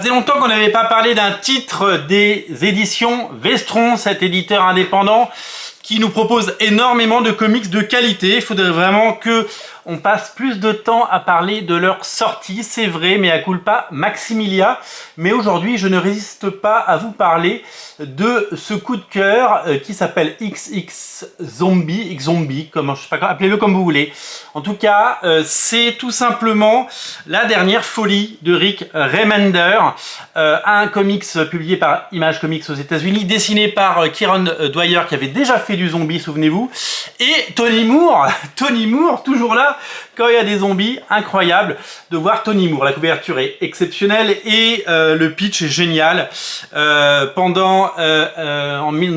Ça faisait longtemps qu'on n'avait pas parlé d'un titre des éditions Vestron, cet éditeur indépendant qui nous propose énormément de comics de qualité. Il faudrait vraiment que on passe plus de temps à parler de leur sortie, c'est vrai, mais à culpa Maximilia. Mais aujourd'hui, je ne résiste pas à vous parler de ce coup de cœur qui s'appelle XX Zombie, X-Zombie, comment, je sais pas, appelez-le comme vous voulez. En tout cas, c'est tout simplement la dernière folie de Rick Remender, un comics publié par Image Comics aux États-Unis, dessiné par Kieron Dwyer qui avait déjà fait du zombie, souvenez-vous, et Tony Moore, toujours là quand il y a des zombies. Incroyable de voir Tony Moore. La couverture est exceptionnelle et le pitch est génial. Nous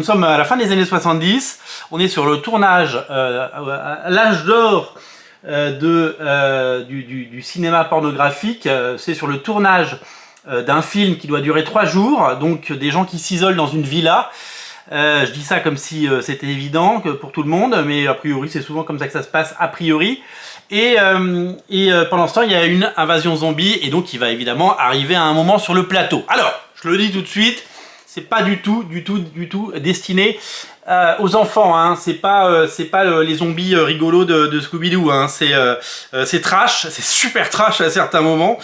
sommes à la fin des années 70, on est sur le tournage, à l'âge d'or du cinéma pornographique. C'est sur le tournage d'un film qui doit durer 3 jours, donc des gens qui s'isolent dans une villa. Je dis ça comme si c'était évident que pour tout le monde, mais a priori c'est souvent comme ça que ça se passe a priori. Et pendant ce temps, il y a une invasion zombie, et donc il va évidemment arriver à un moment sur le plateau. Alors, je le dis tout de suite, c'est pas du tout destiné aux enfants, hein. C'est pas les zombies rigolos de Scooby-Doo, hein. C'est trash, c'est super trash à certains moments.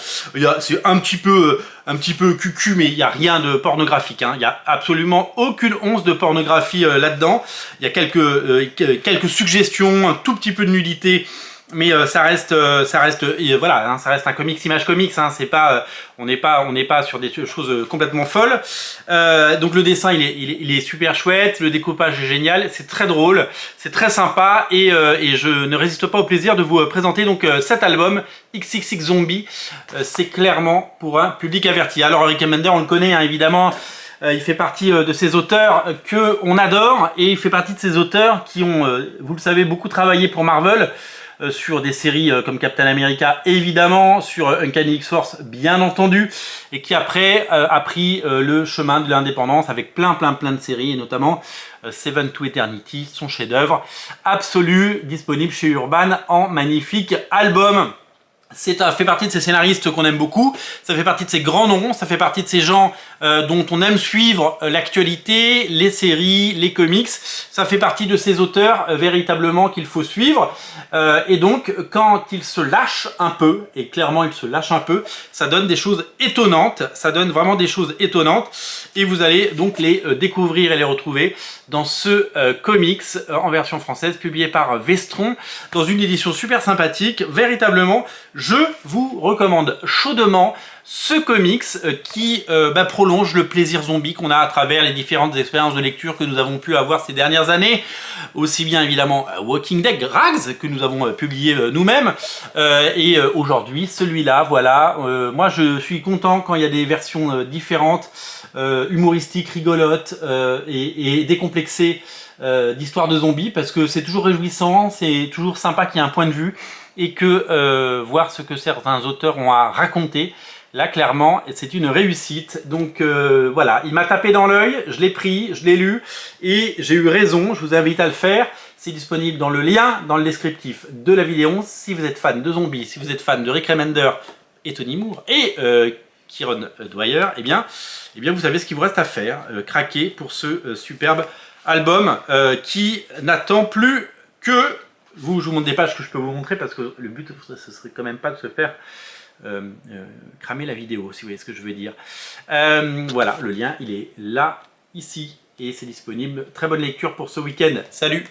C'est un petit peu cucu, mais il n'y a rien de pornographique, hein. Il n'y a absolument aucune once de pornographie là-dedans. Il y a quelques suggestions, un tout petit peu de nudité. Mais ça reste voilà, hein, ça reste un comics Image Comics, hein, c'est pas on n'est pas sur des choses complètement folles. Donc le dessin il est super chouette, le découpage est génial, c'est très drôle, c'est très sympa, et je ne résiste pas au plaisir de vous présenter donc cet album XXX Zombie. C'est clairement pour un public averti. Alors Rick Remender, on le connaît, hein, évidemment. Il fait partie de ces auteurs que on adore, et il fait partie de ces auteurs qui ont, vous le savez, beaucoup travaillé pour Marvel. Sur des séries comme Captain America, évidemment, sur Uncanny X-Force, bien entendu, et qui après a pris le chemin de l'indépendance avec plein de séries, et notamment Seven to Eternity, son chef-d'œuvre absolu, disponible chez Urban en magnifique album. Ça fait partie de ces scénaristes qu'on aime beaucoup, ça fait partie de ces grands noms, ça fait partie de ces gens dont on aime suivre l'actualité, les séries, les comics. Ça fait partie de ces auteurs véritablement qu'il faut suivre. Et donc, quand ils se lâchent un peu, et clairement ils se lâchent un peu, ça donne des choses étonnantes, ça donne vraiment des choses étonnantes. Et vous allez donc les découvrir et les retrouver dans ce comics en version française, publié par Vestron, dans une édition super sympathique. Véritablement, je vous recommande chaudement ce comics qui prolonge le plaisir zombie qu'on a à travers les différentes expériences de lecture que nous avons pu avoir ces dernières années. Aussi bien évidemment Walking Dead Rags que nous avons publié nous-mêmes, et aujourd'hui celui-là, voilà. Moi je suis content quand il y a des versions différentes, humoristiques, rigolotes et décomplexées d'histoires de zombies, parce que c'est toujours réjouissant, c'est toujours sympa qu'il y ait un point de vue, et que voir ce que certains auteurs ont à raconter, là clairement c'est une réussite. Donc voilà, il m'a tapé dans l'œil, je l'ai pris, je l'ai lu, et j'ai eu raison, je vous invite à le faire. C'est disponible dans le lien, dans le descriptif de la vidéo. Si vous êtes fan de zombies, si vous êtes fan de Rick Remender et Tony Moore et Kieron Dwyer, eh bien vous savez ce qu'il vous reste à faire, craquer pour ce superbe album qui n'attend plus que vous. Je vous montre des pages que je peux vous montrer, parce que le but ce serait quand même pas de se faire cramer la vidéo, si vous voyez ce que je veux dire. Voilà, le lien il est là, ici, et c'est disponible. Très bonne lecture pour ce week-end. Salut!